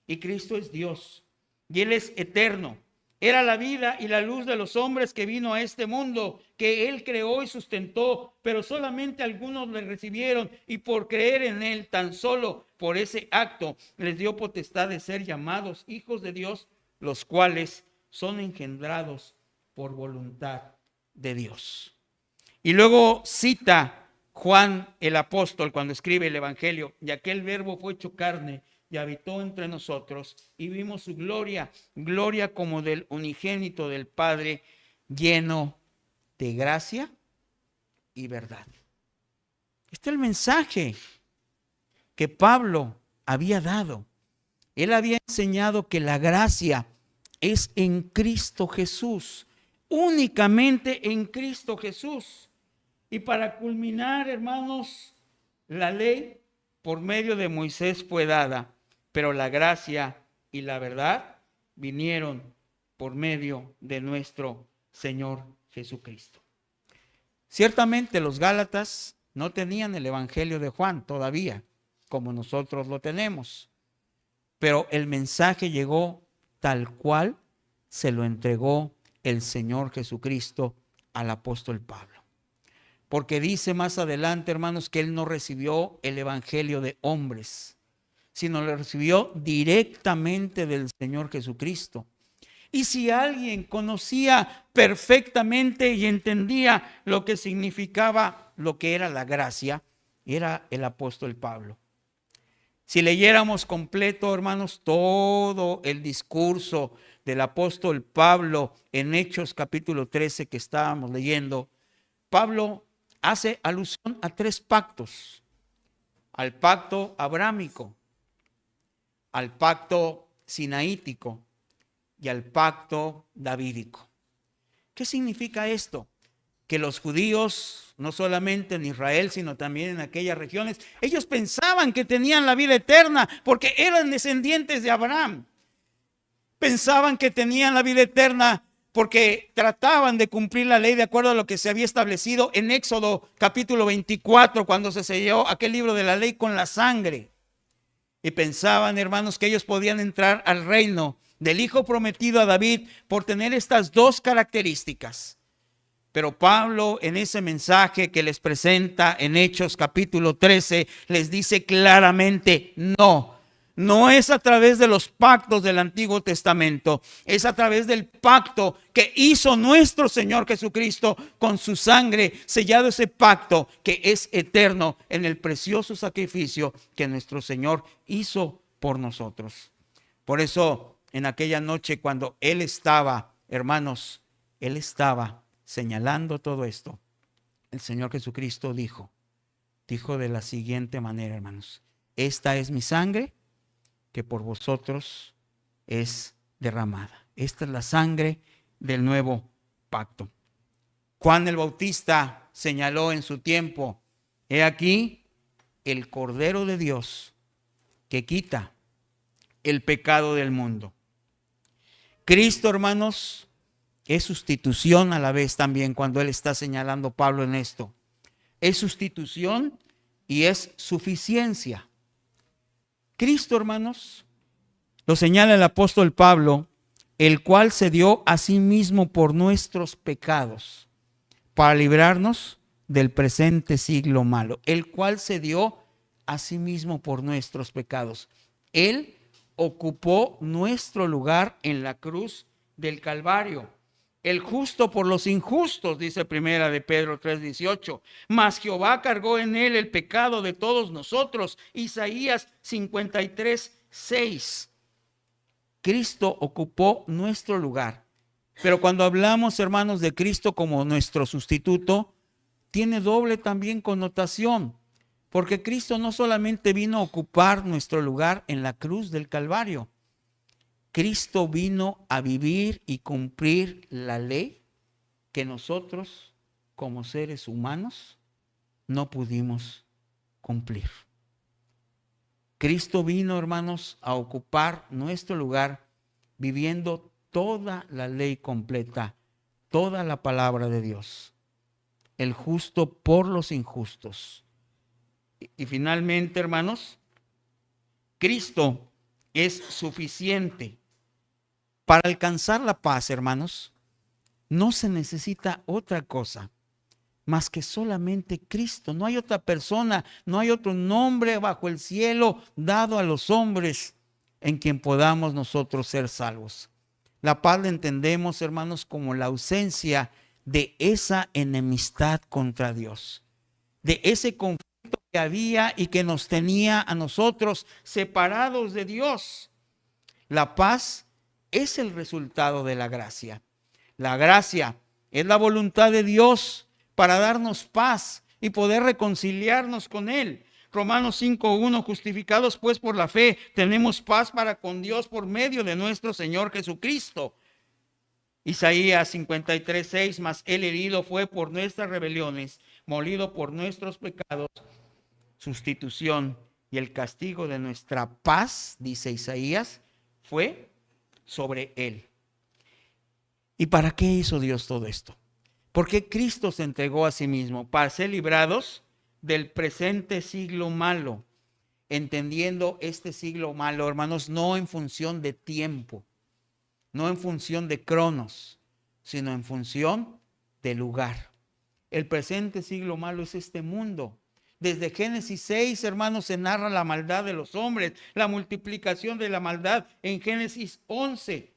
Y Cristo es Dios. Y Él es eterno. Era la vida y la luz de los hombres que vino a este mundo, que Él creó y sustentó, pero solamente algunos le recibieron, y por creer en Él, tan solo por ese acto, les dio potestad de ser llamados hijos de Dios, los cuales son engendrados por voluntad de Dios. Y luego cita Juan el apóstol cuando escribe el Evangelio: y aquel verbo fue hecho carne y habitó entre nosotros, y vimos su gloria, gloria como del unigénito del Padre, lleno de gracia y verdad. Este es el mensaje que Pablo había dado. Él había enseñado que la gracia es en Cristo Jesús, únicamente en Cristo Jesús. Y para culminar, hermanos, la ley por medio de Moisés fue dada, pero la gracia y la verdad vinieron por medio de nuestro Señor Jesucristo. Ciertamente los Gálatas no tenían el Evangelio de Juan todavía, como nosotros lo tenemos, pero el mensaje llegó tal cual se lo entregó el Señor Jesucristo al apóstol Pablo. Porque dice más adelante, hermanos, que él no recibió el Evangelio de hombres, sino lo recibió directamente del Señor Jesucristo. Y si alguien conocía perfectamente y entendía lo que significaba, lo que era la gracia, era el apóstol Pablo. Si leyéramos completo, hermanos, todo el discurso del apóstol Pablo en Hechos capítulo 13 que estábamos leyendo, Pablo hace alusión a 3 pactos: al pacto abrámico, al pacto sinaítico y al pacto davídico. ¿Qué significa esto? Que los judíos, no solamente en Israel, sino también en aquellas regiones, ellos pensaban que tenían la vida eterna porque eran descendientes de Abraham. Pensaban que tenían la vida eterna porque trataban de cumplir la ley de acuerdo a lo que se había establecido en Éxodo capítulo 24, cuando se selló aquel libro de la ley con la sangre. Y pensaban, hermanos, que ellos podían entrar al reino del hijo prometido a David por tener estas 2 características: Pero Pablo, en ese mensaje que les presenta en Hechos capítulo 13, les dice claramente: no es a través de los pactos del Antiguo Testamento, es a través del pacto que hizo nuestro Señor Jesucristo con su sangre, sellado ese pacto que es eterno en el precioso sacrificio que nuestro Señor hizo por nosotros. Por eso, en aquella noche cuando Él estaba, hermanos, Él estaba señalando todo esto, el Señor Jesucristo dijo de la siguiente manera, hermanos: esta es mi sangre que por vosotros es derramada. Esta es la sangre del nuevo pacto. Juan el Bautista señaló en su tiempo: he aquí el Cordero de Dios que quita el pecado del mundo. Cristo, hermanos, es sustitución a la vez también cuando Él está señalando Pablo en esto. Es sustitución y es suficiencia. Cristo, hermanos, lo señala el apóstol Pablo, el cual se dio a sí mismo por nuestros pecados, para librarnos del presente siglo malo. El cual se dio a sí mismo por nuestros pecados. Él ocupó nuestro lugar en la cruz del Calvario. El justo por los injustos, dice primera de Pedro 3:18. Mas Jehová cargó en él el pecado de todos nosotros. Isaías 53:6. Cristo ocupó nuestro lugar. Pero cuando hablamos, hermanos, de Cristo como nuestro sustituto, tiene doble también connotación. Porque Cristo no solamente vino a ocupar nuestro lugar en la cruz del Calvario. Cristo vino a vivir y cumplir la ley que nosotros, como seres humanos, no pudimos cumplir. Cristo vino, hermanos, a ocupar nuestro lugar, viviendo toda la ley completa, toda la palabra de Dios. El justo por los injustos. Y finalmente, hermanos, Cristo es suficiente. Para alcanzar la paz, hermanos, no se necesita otra cosa más que solamente Cristo. No hay otra persona, no hay otro nombre bajo el cielo dado a los hombres en quien podamos nosotros ser salvos. La paz la entendemos, hermanos, como la ausencia de esa enemistad contra Dios, de ese conflicto que había y que nos tenía a nosotros separados de Dios. La paz es el resultado de la gracia. La gracia es la voluntad de Dios para darnos paz y poder reconciliarnos con Él. Romanos 5:1, justificados pues por la fe, tenemos paz para con Dios por medio de nuestro Señor Jesucristo. Isaías 53:6, mas Él herido fue por nuestras rebeliones, molido por nuestros pecados, sustitución y el castigo de nuestra paz, dice Isaías, fue sobre Él. ¿Y para qué hizo Dios todo esto? Porque Cristo se entregó a sí mismo para ser librados del presente siglo malo, entendiendo este siglo malo, hermanos, no en función de tiempo, no en función de cronos, sino en función de lugar. El presente siglo malo es este mundo. Desde Génesis 6, hermanos, se narra la maldad de los hombres, la multiplicación de la maldad en Génesis 11.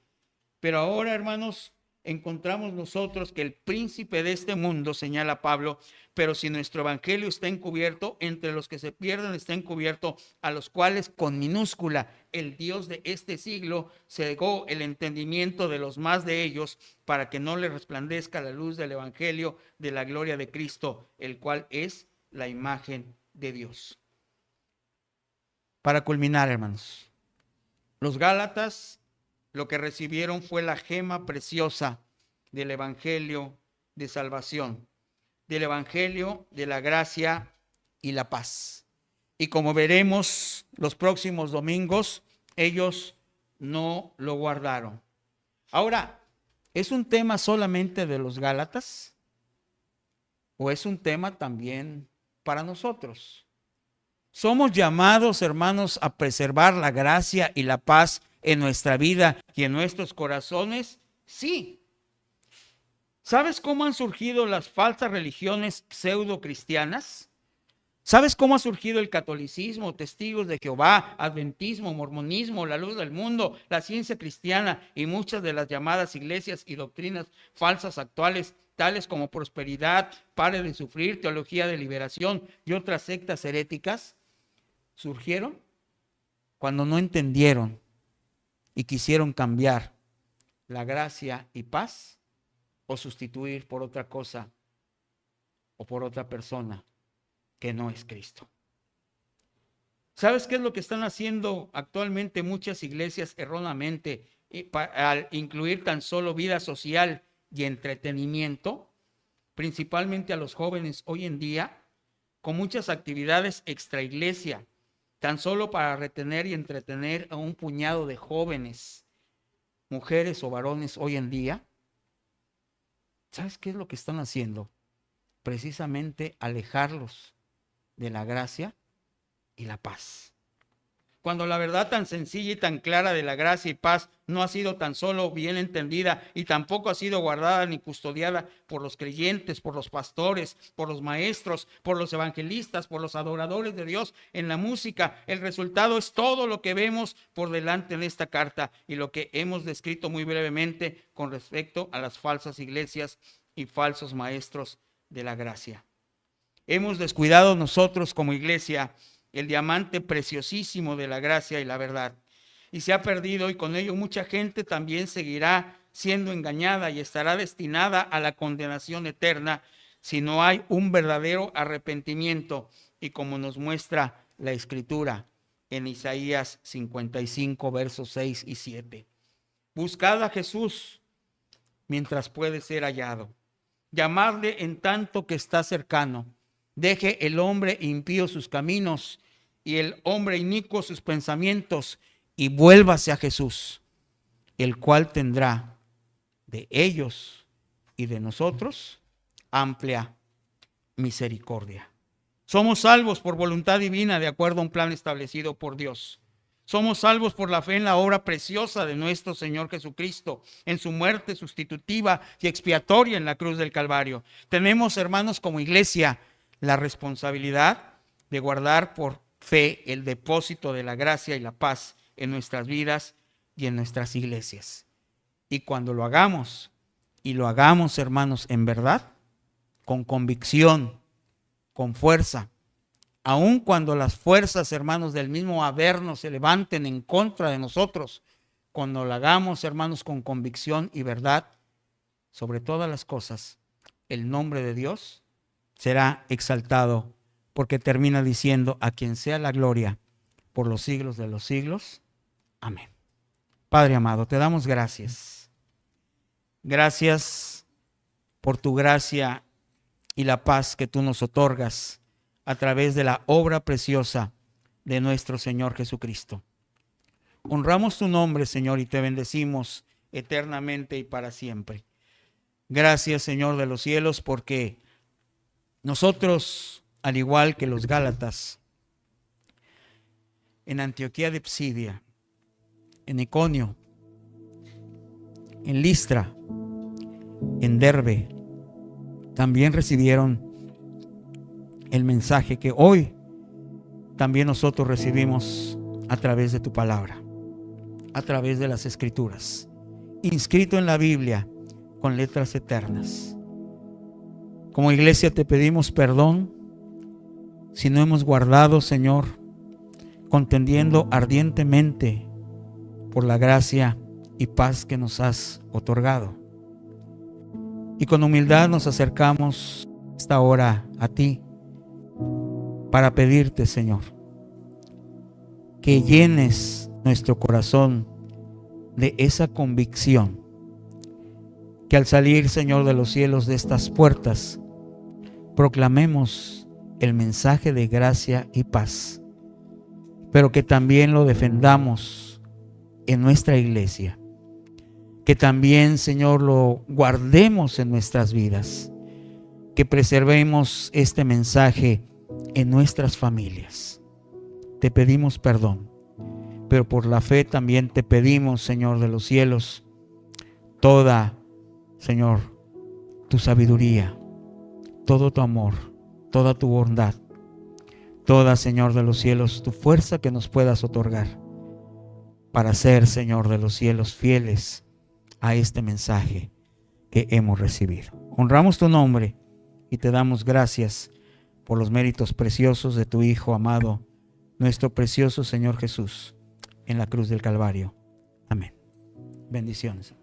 Pero ahora, hermanos, encontramos nosotros que el príncipe de este mundo, señala Pablo, pero si nuestro evangelio está encubierto, entre los que se pierden está encubierto, a los cuales con minúscula el Dios de este siglo cegó el entendimiento de los más de ellos, para que no les resplandezca la luz del evangelio de la gloria de Cristo, el cual es la imagen de Dios. Para culminar, hermanos, los Gálatas lo que recibieron fue la gema preciosa del evangelio de salvación, del evangelio de la gracia y la paz. Y como veremos los próximos domingos, ellos no lo guardaron. Ahora, ¿es un tema solamente de los Gálatas? ¿O es un tema también para nosotros? Somos llamados, hermanos, a preservar la gracia y la paz en nuestra vida y en nuestros corazones. Sí. ¿Sabes cómo han surgido las falsas religiones pseudo cristianas? ¿Sabes cómo ha surgido el catolicismo, testigos de Jehová, adventismo, mormonismo, la luz del mundo, la ciencia cristiana y muchas de las llamadas iglesias y doctrinas falsas actuales, tales como prosperidad, pare de sufrir, teología de liberación y otras sectas heréticas? Surgieron cuando no entendieron y quisieron cambiar la gracia y paz o sustituir por otra cosa o por otra persona que no es Cristo. ¿Sabes qué es lo que están haciendo actualmente muchas iglesias erróneamente al incluir tan solo vida social y entretenimiento? Principalmente a los jóvenes hoy en día, con muchas actividades extra iglesia, tan solo para retener y entretener a un puñado de jóvenes, mujeres o varones hoy en día. ¿Sabes qué es lo que están haciendo? Precisamente alejarlos de la gracia y la paz. Cuando la verdad tan sencilla y tan clara de la gracia y paz no ha sido tan solo bien entendida y tampoco ha sido guardada ni custodiada por los creyentes, por los pastores, por los maestros, por los evangelistas, por los adoradores de Dios en la música, el resultado es todo lo que vemos por delante en esta carta y lo que hemos descrito muy brevemente con respecto a las falsas iglesias y falsos maestros de la gracia. Hemos descuidado nosotros como iglesia el diamante preciosísimo de la gracia y la verdad. Y se ha perdido y con ello mucha gente también seguirá siendo engañada y estará destinada a la condenación eterna si no hay un verdadero arrepentimiento. Y como nos muestra la Escritura en Isaías 55, versos 6 y 7. Buscad a Jesús mientras puede ser hallado. Llamadle en tanto que está cercano. Deje el hombre impío sus caminos y el hombre inicuo sus pensamientos y vuélvase a Jesús, el cual tendrá de ellos y de nosotros amplia misericordia. Somos salvos por voluntad divina de acuerdo a un plan establecido por Dios. Somos salvos por la fe en la obra preciosa de nuestro Señor Jesucristo, en su muerte sustitutiva y expiatoria en la cruz del Calvario. Tenemos, hermanos, como iglesia, la responsabilidad de guardar por fe el depósito de la gracia y la paz en nuestras vidas y en nuestras iglesias. Y cuando lo hagamos, y lo hagamos, hermanos, en verdad, con convicción, con fuerza, aun cuando las fuerzas, hermanos, del mismo Averno se levanten en contra de nosotros, cuando lo hagamos, hermanos, con convicción y verdad, sobre todas las cosas, el nombre de Dios será exaltado, porque termina diciendo: a quien sea la gloria por los siglos de los siglos. Amén. Padre amado, te damos gracias. Gracias por tu gracia y la paz que tú nos otorgas a través de la obra preciosa de nuestro Señor Jesucristo. Honramos tu nombre, Señor, y te bendecimos eternamente y para siempre. Gracias, Señor de los cielos, porque nosotros, al igual que los Gálatas, en Antioquía de Pisidia, en Iconio, en Listra, en Derbe, también recibieron el mensaje que hoy también nosotros recibimos a través de tu palabra, a través de las Escrituras, inscrito en la Biblia con letras eternas. Como iglesia te pedimos perdón si no hemos guardado, Señor, contendiendo ardientemente por la gracia y paz que nos has otorgado. Y con humildad nos acercamos esta hora a ti para pedirte, Señor, que llenes nuestro corazón de esa convicción, que al salir, Señor, de los cielos de estas puertas, proclamemos el mensaje de gracia y paz, pero que también lo defendamos en nuestra iglesia, que también, Señor, lo guardemos en nuestras vidas, que preservemos este mensaje en nuestras familias. Te pedimos perdón, pero por la fe también te pedimos, Señor de los cielos, toda, Señor, tu sabiduría, todo tu amor, toda tu bondad, toda, Señor de los cielos, tu fuerza que nos puedas otorgar para ser, Señor de los cielos, fieles a este mensaje que hemos recibido. Honramos tu nombre y te damos gracias por los méritos preciosos de tu Hijo amado, nuestro precioso Señor Jesús, en la cruz del Calvario. Amén. Bendiciones.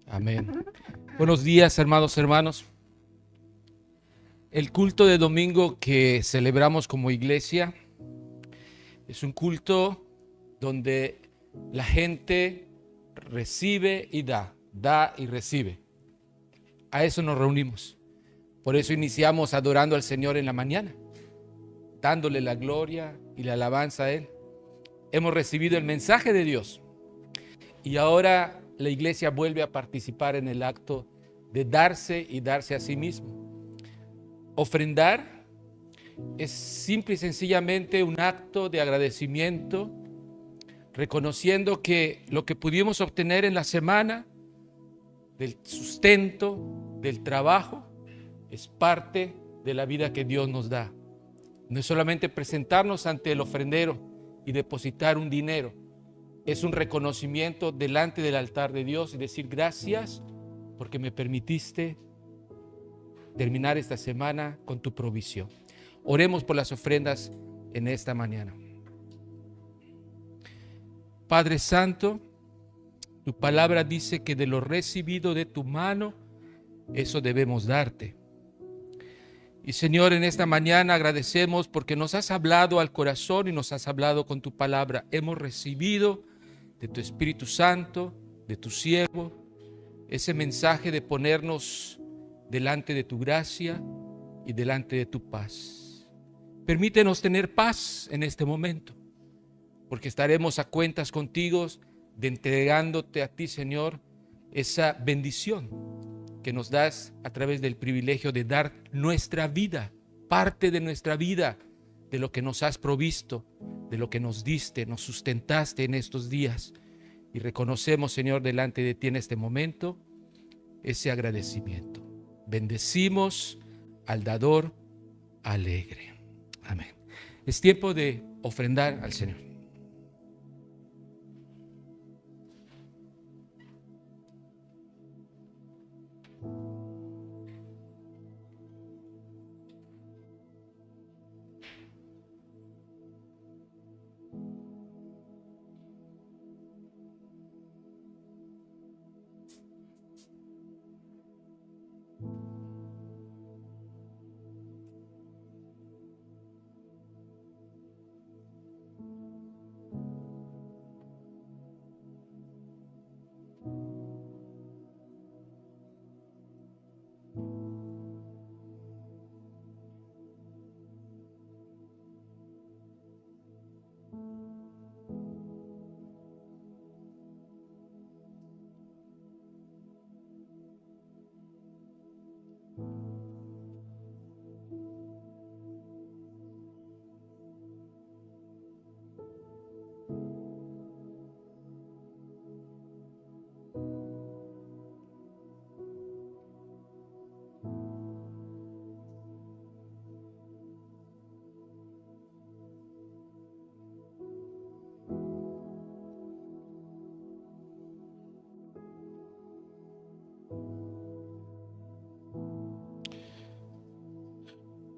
Amén. Buenos días, hermanos. El culto de domingo que celebramos como iglesia es un culto donde la gente recibe y da y recibe. A eso nos reunimos. Por eso iniciamos adorando al Señor en la mañana, dándole la gloria y la alabanza a Él. Hemos recibido el mensaje de Dios y ahora la iglesia vuelve a participar en el acto de darse y darse a sí mismo. Ofrendar es simple y sencillamente un acto de agradecimiento, reconociendo que lo que pudimos obtener en la semana, del sustento, del trabajo, es parte de la vida que Dios nos da. No es solamente presentarnos ante el ofrendero y depositar un dinero, es un reconocimiento delante del altar de Dios y decir gracias porque me permitiste terminar esta semana con tu provisión. Oremos por las ofrendas en esta mañana. Padre Santo, tu palabra dice que de lo recibido de tu mano, eso debemos darte. Y Señor, en esta mañana agradecemos porque nos has hablado al corazón y nos has hablado con tu palabra. Hemos recibido de tu Espíritu Santo, de tu siervo, ese mensaje de ponernos delante de tu gracia y delante de tu paz. Permítenos tener paz en este momento, porque estaremos a cuentas contigo de entregándote a ti, Señor, esa bendición que nos das a través del privilegio de dar nuestra vida, parte de nuestra vida, de lo que nos has provisto, de lo que nos diste, nos sustentaste en estos días. Y reconocemos, Señor, delante de ti en este momento ese agradecimiento. Bendecimos al dador alegre. Amén. Es tiempo de ofrendar al Señor.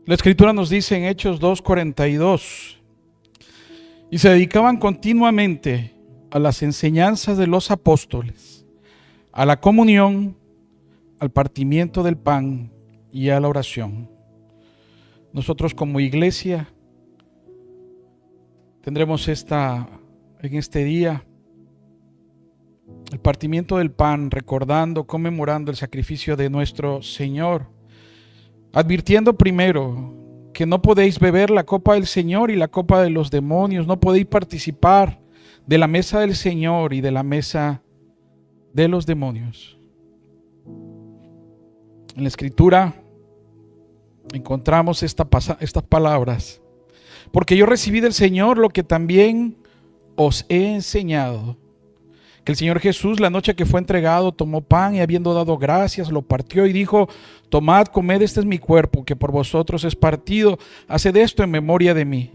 La Escritura nos dice en Hechos 2:42, y se dedicaban continuamente a las enseñanzas de los apóstoles, a la comunión, al partimiento del pan y a la oración. Nosotros como iglesia tendremos en este día el partimiento del pan, recordando, conmemorando el sacrificio de nuestro Señor, advirtiendo primero que no podéis beber la copa del Señor y la copa de los demonios, no podéis participar de la mesa del Señor y de la mesa de los demonios. En la Escritura encontramos estas palabras: porque yo recibí del Señor lo que también os he enseñado, Que el Señor Jesús, la noche que fue entregado, tomó pan y habiendo dado gracias, lo partió y dijo: tomad, comed, este es mi cuerpo, que por vosotros es partido, haced esto en memoria de mí.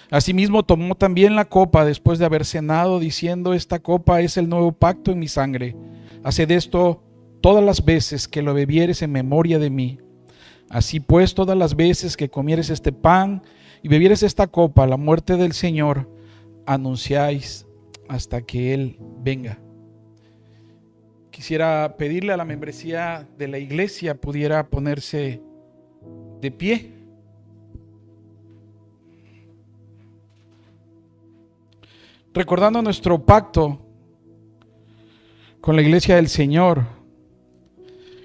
Asimismo tomó también la copa después de haber cenado, diciendo: esta copa es el nuevo pacto en mi sangre. Haced esto todas las veces que lo bebieres en memoria de mí. Así pues, todas las veces que comieres este pan y bebieres esta copa, la muerte del Señor anunciáis hasta que Él venga. Quisiera pedirle a la membresía de la iglesia pudiera ponerse de pie. Recordando nuestro pacto con la iglesia del Señor,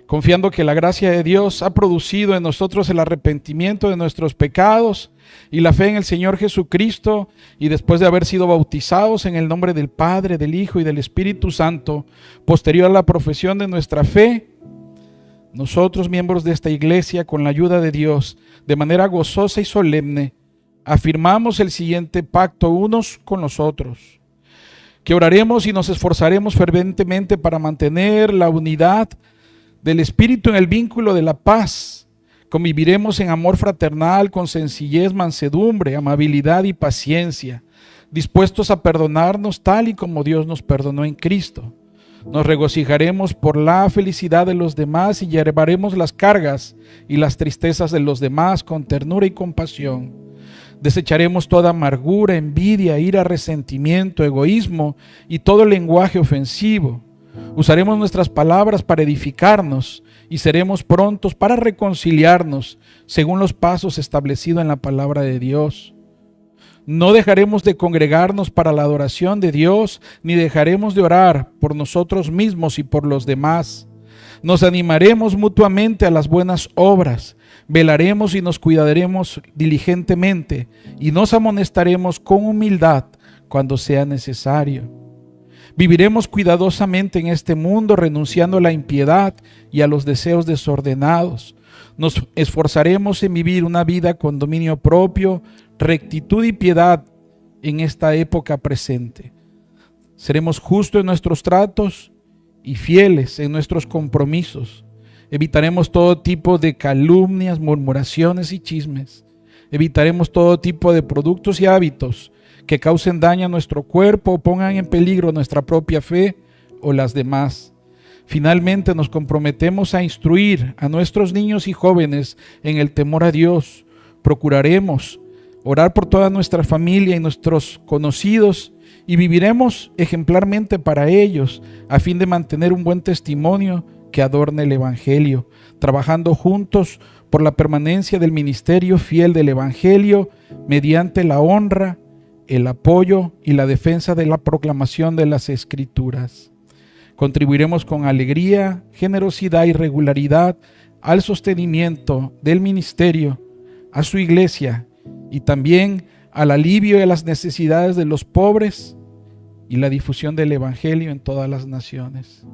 confiando que la gracia de Dios ha producido en nosotros el arrepentimiento de nuestros pecados y la fe en el Señor Jesucristo, y después de haber sido bautizados en el nombre del Padre, del Hijo y del Espíritu Santo, posterior a la profesión de nuestra fe, nosotros, miembros de esta iglesia, con la ayuda de Dios, de manera gozosa y solemne, afirmamos el siguiente pacto unos con los otros: que oraremos y nos esforzaremos ferventemente para mantener la unidad del Espíritu en el vínculo de la paz. Conviviremos en amor fraternal, con sencillez, mansedumbre, amabilidad y paciencia, dispuestos a perdonarnos tal y como Dios nos perdonó en Cristo. Nos regocijaremos por la felicidad de los demás y llevaremos las cargas y las tristezas de los demás con ternura y compasión. Desecharemos toda amargura, envidia, ira, resentimiento, egoísmo y todo lenguaje ofensivo. Usaremos nuestras palabras para edificarnos y seremos prontos para reconciliarnos según los pasos establecidos en la palabra de Dios. No dejaremos de congregarnos para la adoración de Dios, ni dejaremos de orar por nosotros mismos y por los demás. Nos animaremos mutuamente a las buenas obras, velaremos y nos cuidaremos diligentemente y nos amonestaremos con humildad cuando sea necesario. Viviremos cuidadosamente en este mundo, renunciando a la impiedad y a los deseos desordenados. Nos esforzaremos en vivir una vida con dominio propio, rectitud y piedad en esta época presente. Seremos justos en nuestros tratos y fieles en nuestros compromisos. Evitaremos todo tipo de calumnias, murmuraciones y chismes. Evitaremos todo tipo de productos y hábitos que causen daño a nuestro cuerpo o pongan en peligro nuestra propia fe o las demás. Finalmente, nos comprometemos a instruir a nuestros niños y jóvenes en el temor a Dios. Procuraremos orar por toda nuestra familia y nuestros conocidos y viviremos ejemplarmente para ellos a fin de mantener un buen testimonio que adorne el Evangelio, trabajando juntos por la permanencia del ministerio fiel del Evangelio mediante la honra, el apoyo y la defensa de la proclamación de las Escrituras. Contribuiremos con alegría, generosidad y regularidad al sostenimiento del ministerio, a su iglesia y también al alivio de las necesidades de los pobres y la difusión del Evangelio en todas las naciones.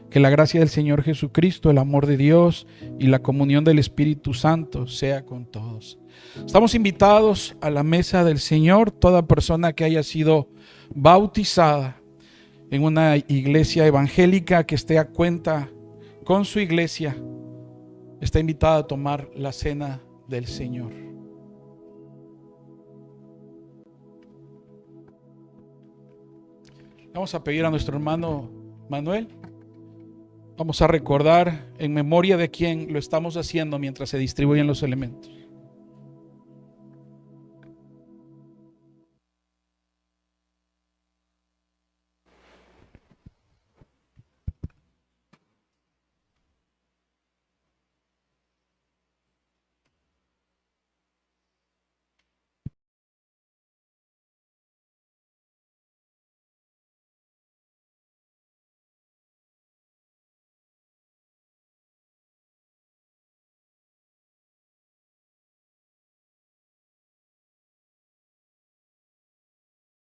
Que la gracia del Señor Jesucristo, el amor de Dios y la comunión del Espíritu Santo sea con todos. Estamos invitados a la mesa del Señor. Toda persona que haya sido bautizada en una iglesia evangélica, que esté a cuenta con su iglesia, está invitada a tomar la cena del Señor. Vamos a pedir a nuestro hermano Manuel. Vamos a recordar en memoria de quién lo estamos haciendo mientras se distribuyen los elementos.